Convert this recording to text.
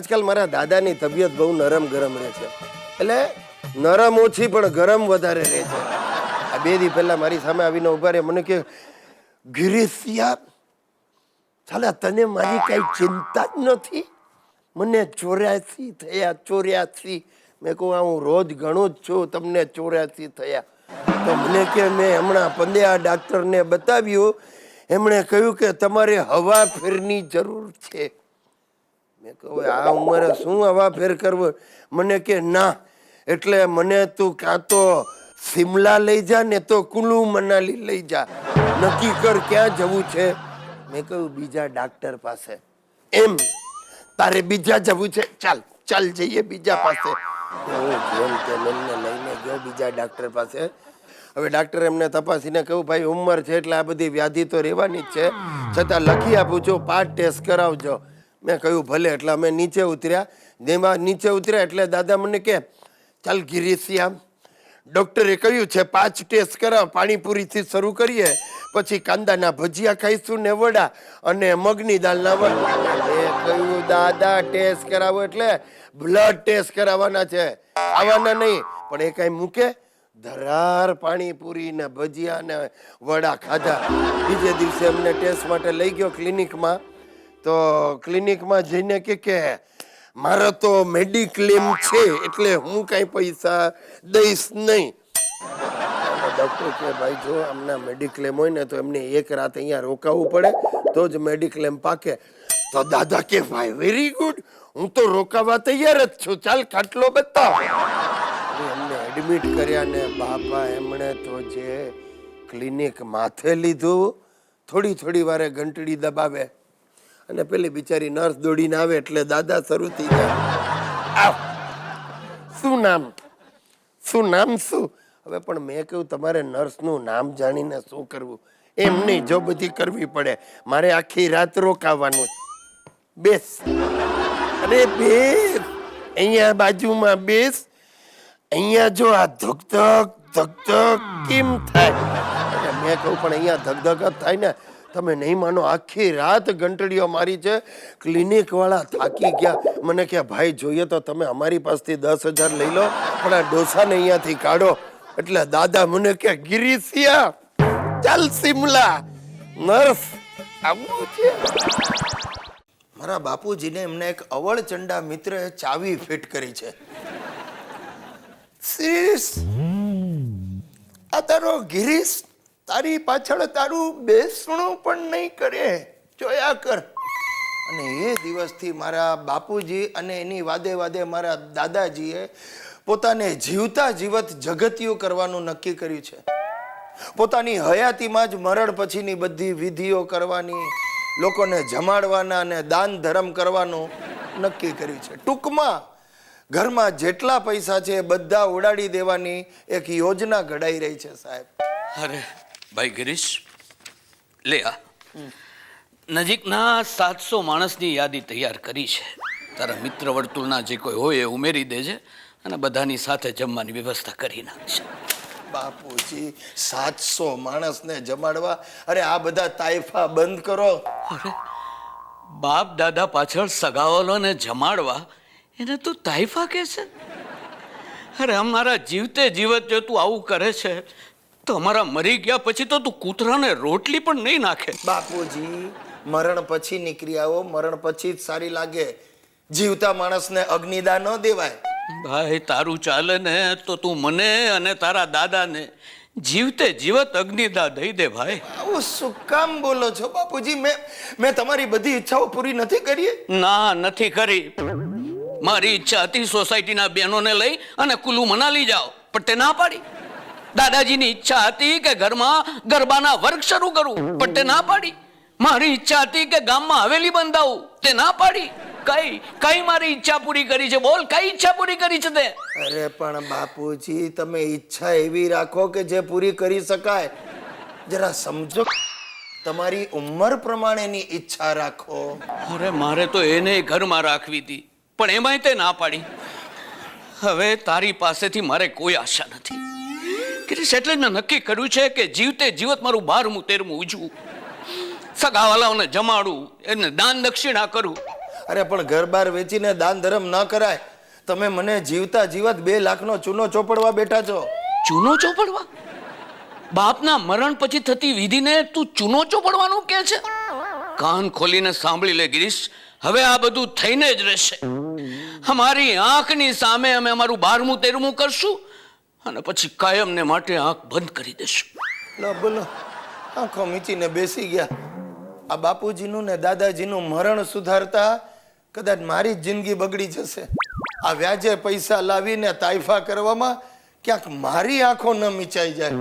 આજકાલ મારા દાદાની તબિયત બહુ નરમ ગરમ રહે છે, એટલે નરમ ઓછી પણ ગરમ વધારે રહે છે. આ 2 દી પહેલા મારી સામે આવીને ઉભા રહે, મને કે ગિરીશિયા ચાલે તને મારી કઈ ચિંતા જ નથી? મને 84 થયા 84. મેં કહું હું રોજ ગણું જ છું, તમને 84 થયા. તો મને કે મેં હમણાં પંડ્યા ડાક્ટરને બતાવ્યું, એમણે કહ્યું કે તમારે હવા ફેરની જરૂર છે. મેં કહું આ ઉંમરે શું હવા ફેર કરવો? મને કે ના, એટલે મને તું કાં તો શિમલા લઈ જા ને તો કુલુ મનાલી લઈ જા, નક્કી કર ક્યાં જવું છે. મેં કહ્યું બીજા ડાક્ટર પાસે. એમ તારે બીજા જવું છે? ચાલ ચાલ જઈએ બીજા પાસે. હું જેમ તેમ એમને લઈને ગયો બીજા ડાક્ટર પાસે. હવે ડાક્ટર એમને તપાસીને કહ્યું ભાઈ ઉંમર છે એટલે આ બધી વ્યાધિ તો રહેવાની જ છે, છતાં લખી આપું છું 5 ટેસ્ટ કરાવજો. મેં કહ્યું ભલે. એટલે અમે નીચે ઉતર્યા. જેમાં નીચે ઉતર્યા એટલે દાદા મને કે ચાલ ગિરીશિયા, ડૉક્ટરે કહ્યું છે 5 ટેસ્ટ કરાવ, પાણીપુરીથી શરૂ કરીએ, પછી કાંદાના ભજીયા ખાઈશું ને વડા, અને મગની દાળના વડા. મેં કહ્યું દાદા ટેસ્ટ કરાવો એટલે બ્લડ ટેસ્ટ કરાવવાના છે, આવવાના નહીં. પણ એ કાંઈ મૂકે ધરાર પાણીપુરી ને ભજીયા ને વડા ખાધા. બીજે દિવસે અમને ટેસ્ટ માટે લઈ ગયો ક્લિનિકમાં. તો ક્લિનિકમાં જઈને કે મારો તો મેડિક્લેમ છે એટલે હું કાંઈ પૈસા દઈશ નહીં. ડૉક્ટર કે ભાઈ જો આમના મેડિક્લેમ હોય ને તો એમને 1 રાત અહીંયા રોકાવું પડે તો જ મેડિક્લેમ પાકે. તો દાદા કે ભાઈ વેરી ગુડ, હું તો રોકાવા તૈયાર જ છું, ચાલ ખાટલો બતાવ. એમને એડમિટ કર્યા ને બાપા એમણે તો જે ક્લિનિક માથે લીધું. થોડી વારે ઘંટડી દબાવે અને પેલી બિચારી નર્સ દોડીને આવે એટલે દાદા શરૂ થઈ ગયા. શું નામ શું નામ શું? હવે પણ મેં કહ્યું તમારે નર્સનું નામ જાણીને શું કરવું? એમ નહીં, જો બધી કરવી પડે. મારે આખી રાત રોકાવાનું. બેસ, અરે બેસ, અહીંયા બાજુમાં બેસ. અહીંયા જો આ ધક કેમ થાય? મેં કહું પણ અહીંયા ધક જ થાય ને. તમે નહીં માનો, આખી રાત ઘંટડીઓ મારી છે. ક્લિનિક વાળા થાકી ગયા. મને કે ભાઈ જોઈએ તો તમે અમારી પાસેથી 10,000 લઈ લો, પણ આ ડોસાને અહીંયાથી કાઢો. એટલે દાદા મને કે ગિરીશિયા ચાલ શિમલા, નર્સ આવું છે. મારા બાપુજીને એમને એક અવળચંડા મિત્રએ ચાવી ફિટ કરી છે. આ તારો ગિરીશ તારી પાછળ તારું બેસણું પણ નહીં કરે, જોયા કર. અને એ દિવસથી મારા બાપુજી અને એની વાદે મારા દાદાજીએ પોતાને જીવતા જીવત જગતિયું કરવાનું નક્કી કર્યું છે. પોતાની હયાતીમાં જ મરણ પછીની બધી વિધિઓ કરવાની, લોકોને જમાડવાના અને દાન ધર્મ કરવાનું નક્કી કર્યું છે. ટૂંકમાં ઘરમાં જેટલા પૈસા છે એ બધા ઉડાડી દેવાની એક યોજના ઘડાઈ રહી છે સાહેબ. અરે ભાઈ ગિરીશ, લે આ નજીકના 700 માણસની યાદી તૈયાર કરી છે. તારા મિત્ર વર્તુળના જે કોઈ હોય એ ઉમેરી દેજે અને બધાની સાથે જમવાની વ્યવસ્થા કરી નાખશે. બાપુજી 700 માણસને જમાડવા? અરે આ બધા તાઇફા બંધ કરો. અરે બાપ દાદા પાછળ સગાવાલોને જમાડવા એને તું તાઇફા કહે છે? અરે અમારા જીવતે જીવત જો તું આવું કરે છે તો અમારા મરી ગયા પછી તો તું કૂતરાને રોટલી પણ નહીં નાખે. બાપુજી મરણ પછીની ક્રિયાઓ મરણ પછી જ સારી લાગે. જીવતા માણસને અગ્નિદાન ન દેવાય. ભાઈ તારું ચાલે ને તો તું મને અને તારા દાદાને જીવતે જીવત અગ્નિદા દઈ દે ભાઈ. આવું શું કામ બોલો છો બાપુજી? મેં તમારી બધી ઈચ્છાઓ પૂરી નથી કરી? ના, નથી કરી. મારી ઈચ્છા હતી સોસાયટીના બહેનોને લઈ અને કુલુ મનાલી જાઓ, પણ તે ના પાડી. દાદાજીની ઈચ્છા હતી કે ઘરમાં ગરબાના વર્ગ શરૂ કરવું, પણ તે ના પાડી. મારી ઈચ્છા હતી કે ગામમાં હવેલી બંધાવું, તે ના પાડી. કઈ મારી ઈચ્છા પૂરી કરી છે? બોલ, કઈ ઈચ્છા પૂરી કરી છે તે? અરે પણ બાપુજી તમે ઈચ્છા એવી રાખો કે જે પૂરી કરી શકાય. જરા સમજો, તમારી ઉંમર પ્રમાણેની ઈચ્છા રાખો. અરે મારે તો એને ઘરમાં રાખવી હતી, પણ એમાંય તે ના પાડી. હવે તારી પાસેથી મારે કોઈ આશા નથી. ગિરીશ, એટલે મેં નક્કી કર્યું છે કે જીવતે જીવત મારું 12મું 13મું ઉજવું, સગાવાલાઓને જમાડું, એને દાન દક્ષિણા કરું. અરે પણ ઘર બાર વેચીને દાન ધર્મ ન કરાય. તમે મને જીવતા જીવત 2 લાખનો ચૂનો ચોપડવા બેઠા છો. ચૂનો ચોપડવા? બાપના મરણ પછી થતી વિધિને તું ચૂનો ચોપડવાનું કે છે? કાન ખોલીને સાંભળી લે ગિરીશ, હવે આ બધું થઈને જ રહેશે. અમારી આંખની સામે અમે અમારું 12મું 13મું કરશું અને પછી કાયમને માટે આંખ બંધ કરી દેશું. લો બોલો, આંખો મીચીને બેસી ગયા. આ બાપુજીનું ને દાદાજીનું મરણ સુધારતા કદાચ મારી જ જિંદગી બગડી જશે. આ વ્યાજે પૈસા લાવીને તાઇફા કરવામાં ક્યાંક મારી આંખો ન મીચાઈ જાય.